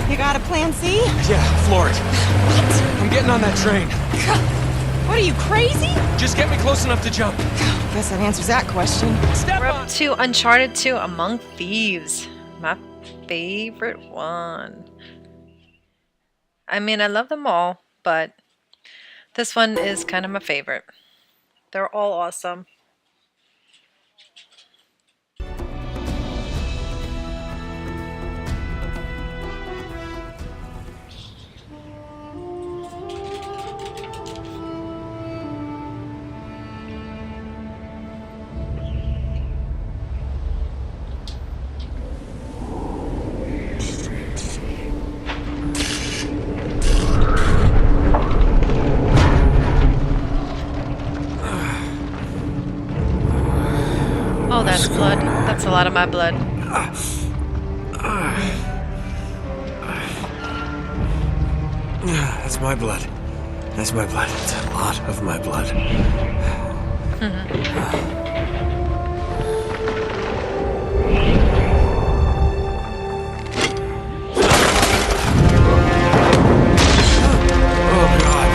You got a plan C? Yeah, floor it. What? I'm getting on that train. What are you, crazy? Just get me close enough to jump. Guess that answers that question. Step We're on. up to Uncharted 2 Among Thieves. My favorite one. I mean, I love them all, but this one is kind of my favorite. They're all awesome. Oh, that's blood. That's a lot of my blood. That's my blood. That's my blood. It's a lot of my blood. Oh, God.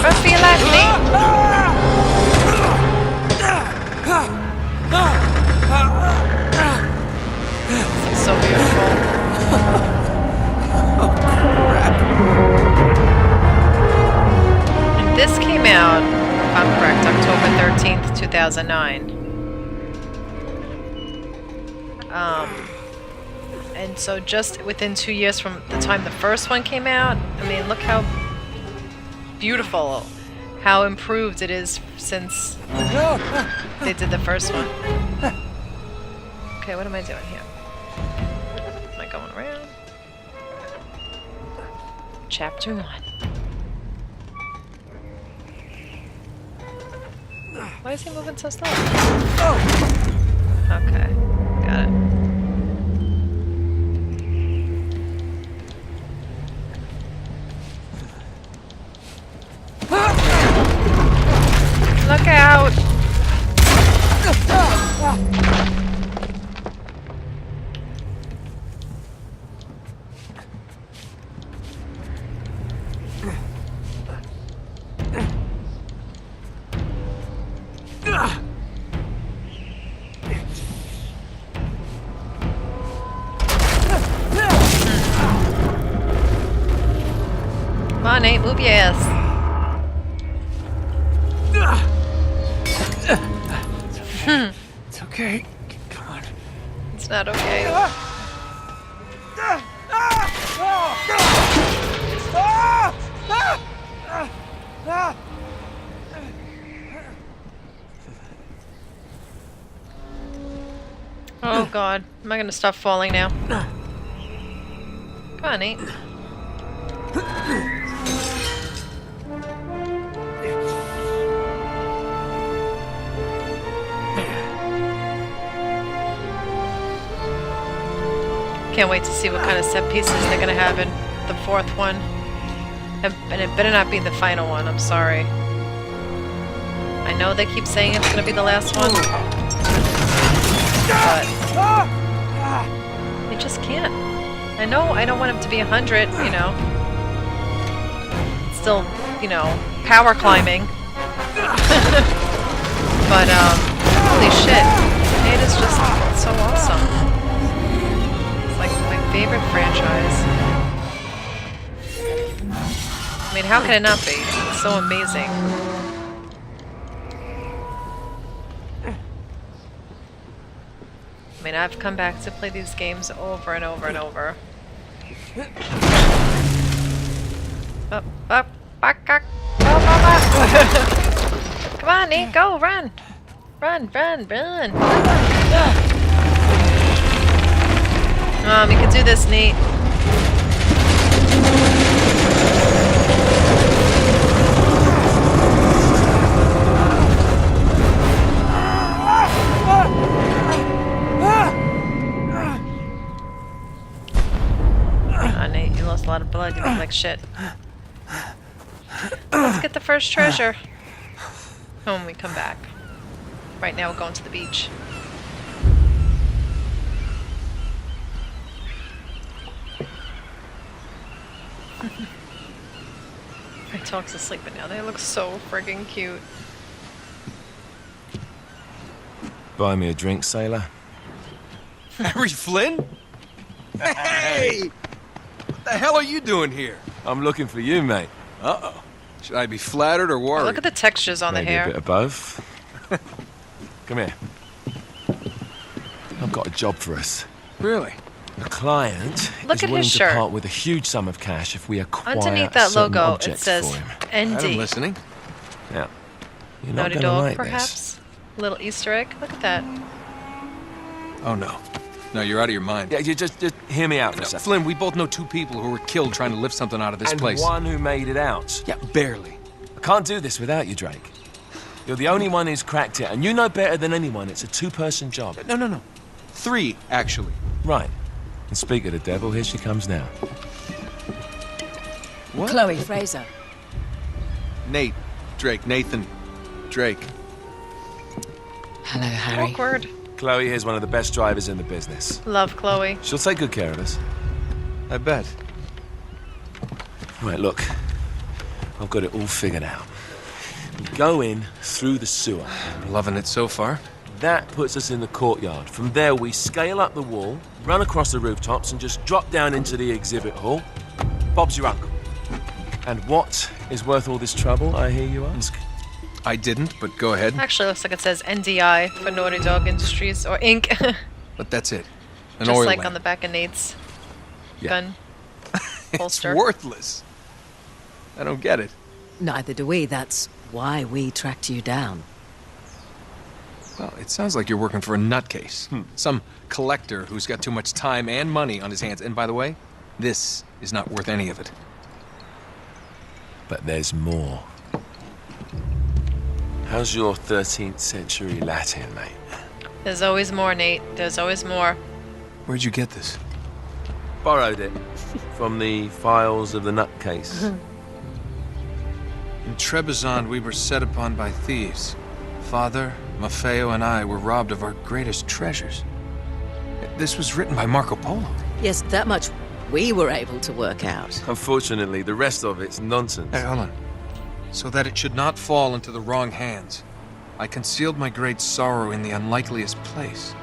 Run for your life, Nate. This is so beautiful. And this came out, if I'm correct, October 13th, 2009. And so just within 2 years from the time the first one came out, I mean, look how beautiful, how improved it is since they did the first one. Okay, what am I doing here? Am I going around? Chapter 1. Why is he moving so slow? Okay, got it. Look out! Come on, Nate, move your ass. It's okay. Come on. It's not okay. Oh God, am I gonna stop falling now? Come on, Nate. Can't wait to see what kind of set pieces they're gonna have in the fourth one. And it better not be the final one, I'm sorry. I know they keep saying it's gonna be the last one. But you just can't. I know I don't want him to be 100, you know. Still, you know, power climbing. But, holy shit. It is just so awesome. Like my favorite franchise. I mean, how can it not be? It's so amazing. I mean, I've come back to play these games over and over and over. Up, up, back, back, Come on, Nate, go, run! Run, run, run! You can do this, Nate. Nate, you lost a lot of blood. You look like shit. Let's get the first treasure. When we come back. Right now we're going to the beach. My dog's asleep now. They look so friggin' cute. Buy me a drink, sailor. Harry Flynn? Hey! What the hell are you doing here? I'm looking for you, mate. Uh-oh. Should I be flattered or Oh, worried? look at the textures on Maybe the hair. a bit of both. Come here. I've got a job for us. Really? The client Look is at willing his to shirt. part with a huge sum of cash if we acquire Underneath that certain logo, it objects says for him. I'm ND. listening. Now, you're not Naughty going to dog, like perhaps? Little Easter egg. Look at that. Oh, no. No, you're out of your mind. this. Yeah, you just hear me out for No, a second. Flynn, we both know two people who were killed trying to lift something out of this And place. one who made it out. Yeah, barely. I can't do this without you, Drake. You're the only one who's cracked it, and you know better than anyone it's a two-person job. No. 3, actually. Right. And speak of the devil, here she comes now. What? Chloe Frazer. Nate. Drake. Nathan. Drake. Hello, Harry. Awkward. Chloe here's one of the best drivers in the business. Love Chloe. She'll take good care of us. I bet. Right, look. I've got it all figured out. We go in through the sewer. Loving it so far. That puts us in the courtyard. From there, we scale up the wall, run across the rooftops, and just drop down into the exhibit hall. Bob's your uncle. And what is worth all this trouble, I hear you ask? I didn't, but go ahead. Actually, looks like it says NDI for Naughty Dog Industries or Inc. But that's it. An Just oil like lamp. on the back of Nate's Yeah. gun It's holster. worthless. I don't get it. Neither do we. That's why we tracked you down. Well, it sounds like you're working for a nutcase. Some collector who's got too much time and money on his hands. And by the way, this is not worth any of it. But there's more. How's your 13th century Latin, mate? There's always more, Nate. There's always more. Where'd you get this? Borrowed it from the files of the nutcase. In Trebizond, we were set upon by thieves. Father, Maffeo, and I were robbed of our greatest treasures. This was written by Marco Polo. Yes, that much we were able to work out. Unfortunately, the rest of it's nonsense. Hey, hold on. So that it should not fall into the wrong hands, I concealed my great sorrow in the unlikeliest place.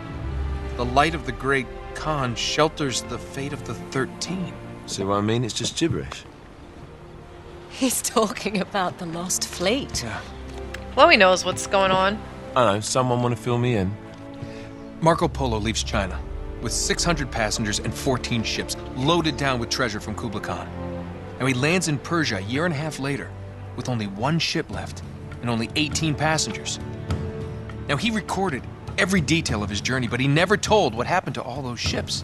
The light of the great Khan shelters the fate of the 13. See what I mean? It's just gibberish. He's talking about the lost fleet. Yeah. Chloe knows what's going on. I don't know, someone want to fill me in? Marco Polo leaves China with 600 passengers and 14 ships loaded down with treasure from Kublai Khan. And he lands in Persia a year and a half later with only 1 ship left and only 18 passengers. Now, he recorded every detail of his journey, but he never told what happened to all those ships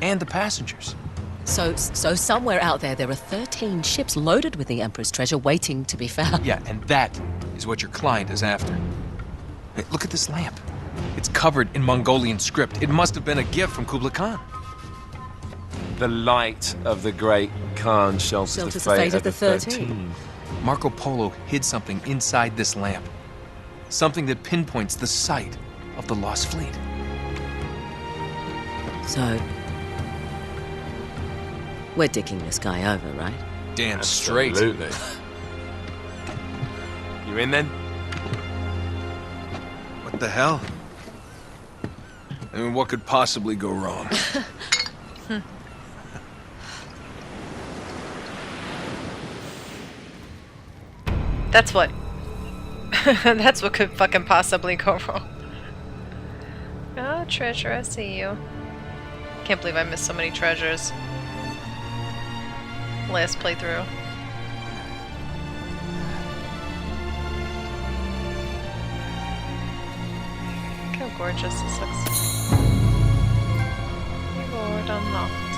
and the passengers. So somewhere out there are 13 ships loaded with the Emperor's treasure waiting to be found. Yeah, and that is what your client is after. Hey, look at this lamp. It's covered in Mongolian script. It must have been a gift from Kublai Khan. The light of the great Khan shelters the fate of the 13. Marco Polo hid something inside this lamp. Something that pinpoints the site of the lost fleet. So, we're dicking this guy over, right? Damn straight. Absolutely. You in then? What the hell? I mean, what could possibly go wrong? That's what. That's what could fucking possibly go wrong. Oh, treasure, I see you. Can't believe I missed so many treasures. Last playthrough. Look how gorgeous this looks. Keyboard unlocked.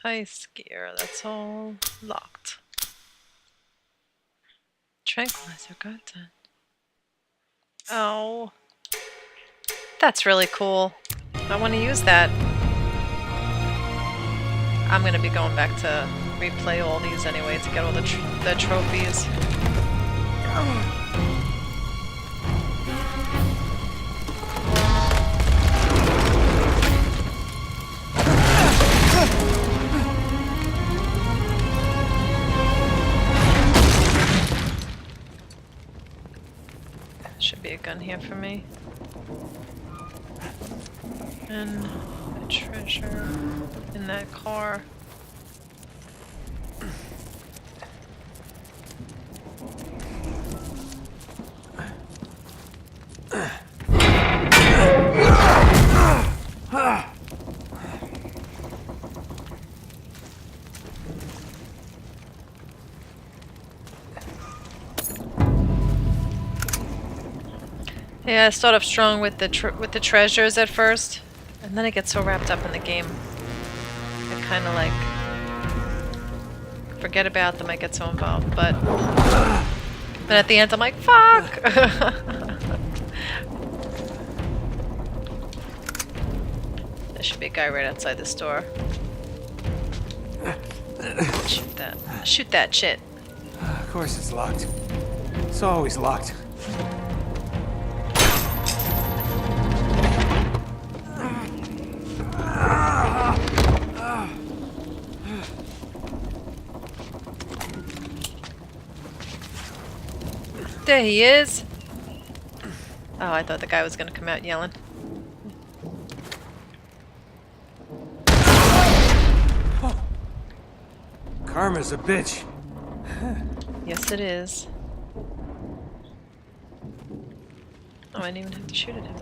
Heist gear, that's all locked. Tranquilizer, got that. Oh. That's really cool. I want to use that. I'm going to be going back to replay all these anyway to get all the trophies. Should be a gun here for me. And a treasure in that car. Yeah, I start off strong with the treasures at first, and then I get so wrapped up in the game. I kind of like forget about them. I get so involved, but then at the end I'm like, fuck. There should be a guy right outside this door. Shoot that! Shoot that shit! Of course it's locked. It's always locked. There he is! Oh, I thought the guy was gonna come out yelling. Oh. Karma's a bitch. Yes, it is. Oh, I didn't even have to shoot at him.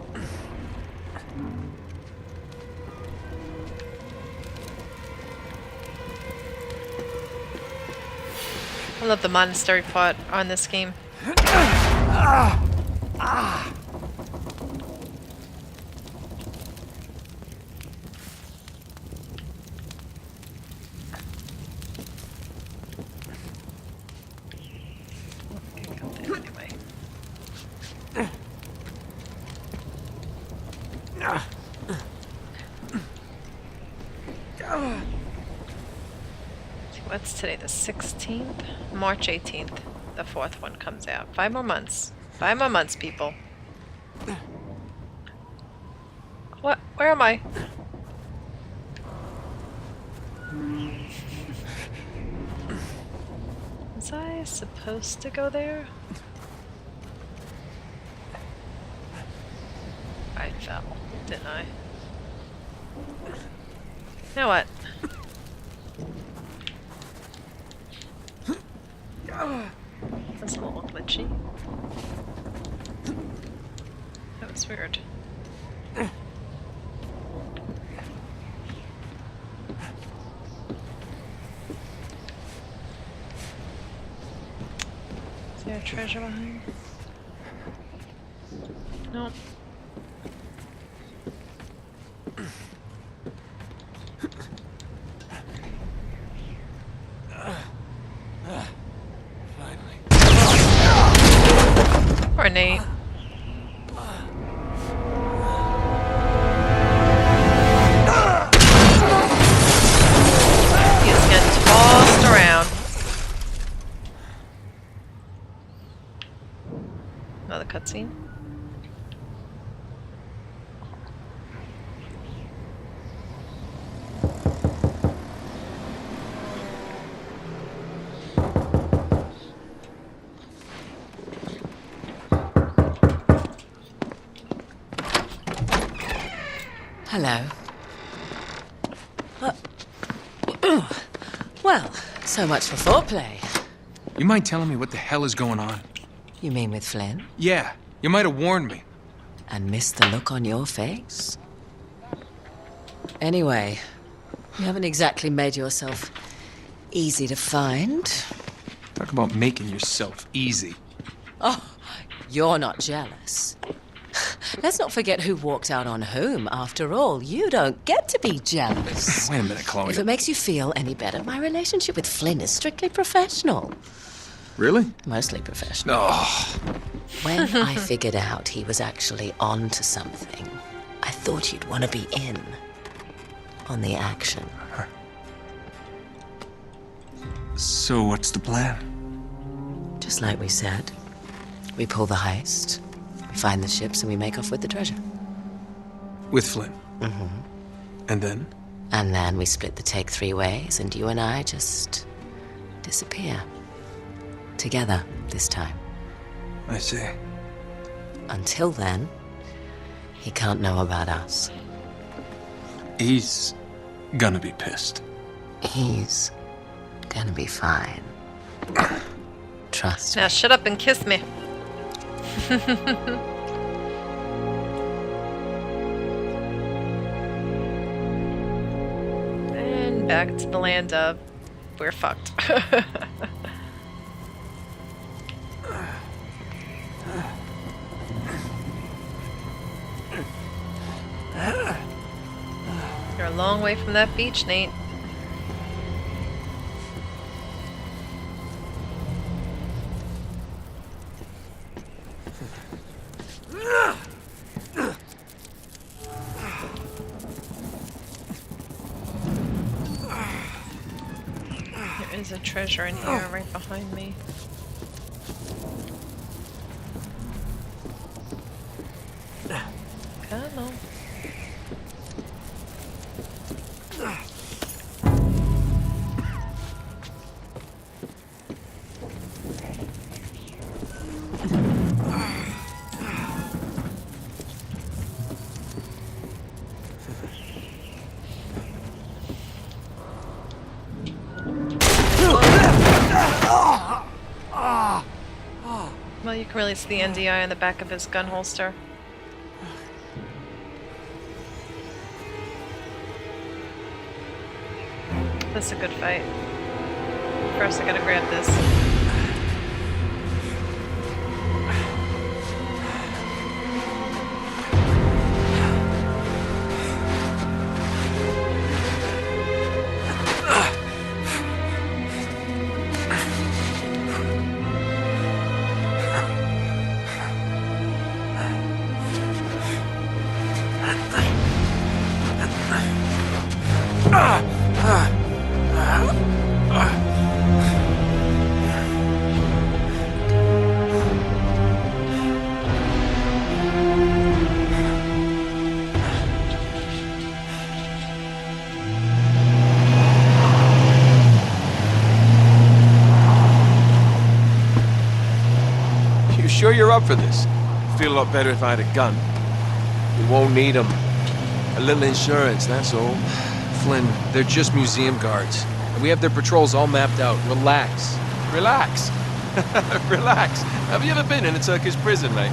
I love the monastery part on this game. What's today, the 16th? March 18th, the 4th one comes out. 5 more months. 5 more months, people. What? Where am I? Was I supposed to go there? I fell, didn't I? Now what? That's a little glitchy. That was weird. Is there a treasure behind? Nope. Poor Nate. He's getting tossed around. Another cutscene. Hello. Well, so much for foreplay. You mind telling me what the hell is going on? You mean with Flynn? Yeah, you might have warned me. And missed the look on your face? Anyway, you haven't exactly made yourself easy to find. Talk about making yourself easy. Oh, you're not jealous. Let's not forget who walked out on whom. After all, you don't get to be jealous. Wait a minute, Chloe. If it makes you feel any better, my relationship with Flynn is strictly professional. Really? Mostly professional. Oh. When I figured out he was actually on to something, I thought you'd want to be in on the action. So what's the plan? Just like we said, we pull the heist, we find the ships, and we make off with the treasure. With Flynn? Mm-hmm. And then? And then we split the take 3 ways, and you and I just disappear. Together, this time. I see. Until then, he can't know about us. He's gonna be pissed. He's gonna be fine. Trust me. Now shut up and kiss me. And back to the land of we're fucked. You're a long way from that beach, Nate. There is a treasure in here right behind me. Come on. Well, you can really see the NDI on the back of his gun holster. This is a good fight. First, I gotta grab this. Sure you're up for this? Feel a lot better if I had a gun. We won't need them. A little insurance, that's all. Flynn, they're just museum guards. And we have their patrols all mapped out. Relax. Relax. Relax. Have you ever been in a Turkish prison, mate?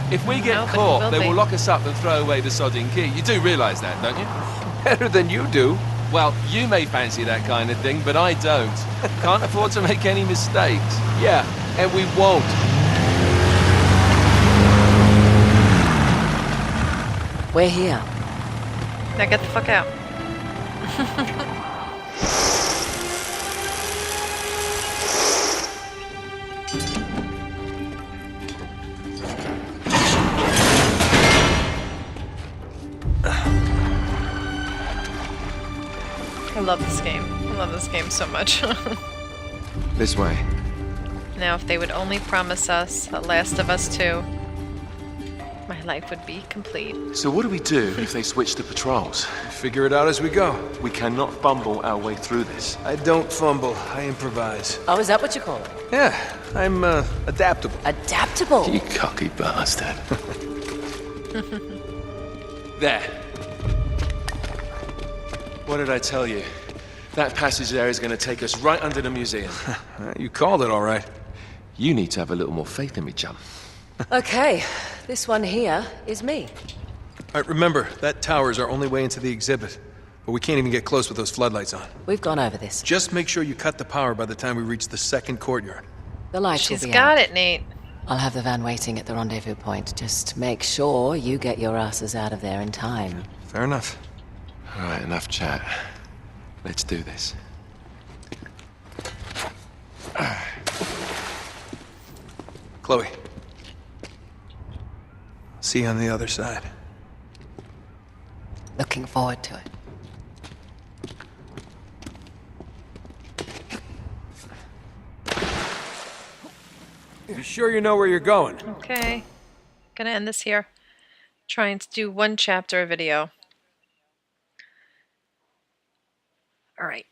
If we get No, but caught, you they will will be. lock us up and throw away the sodding key. You do realise that, don't you? Better than you do. Well, you may fancy that kind of thing, but I don't. Can't afford to make any mistakes. Yeah, and we won't. We're here. Now get the fuck out. I love this game. I love this game so much. This way. Now, if they would only promise us a Last of Us 2, my life would be complete. So what do we do if they switch to patrols? Figure it out as we go. We cannot fumble our way through this. I don't fumble, I improvise. Oh, is that what you call it? Yeah, I'm adaptable. Adaptable. You cocky bastard. There. What did I tell you? That passage there is going to take us right under the museum. You called it all right. You need to have a little more faith in me, chum. Okay, this one here is me. All right, remember, that tower is our only way into the exhibit. But we can't even get close with those floodlights on. We've gone over this. Just make sure you cut the power by the time we reach the second courtyard. The lights She's will be got out. it, Nate. I'll have the van waiting at the rendezvous point. Just make sure you get your asses out of there in time. Fair enough. All right, enough chat. Let's do this. Chloe. See you on the other side. Looking forward to it. You sure you know where you're going? Okay. Gonna end this here. Trying to do one chapter a video. Alright.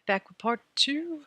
Back with part 2.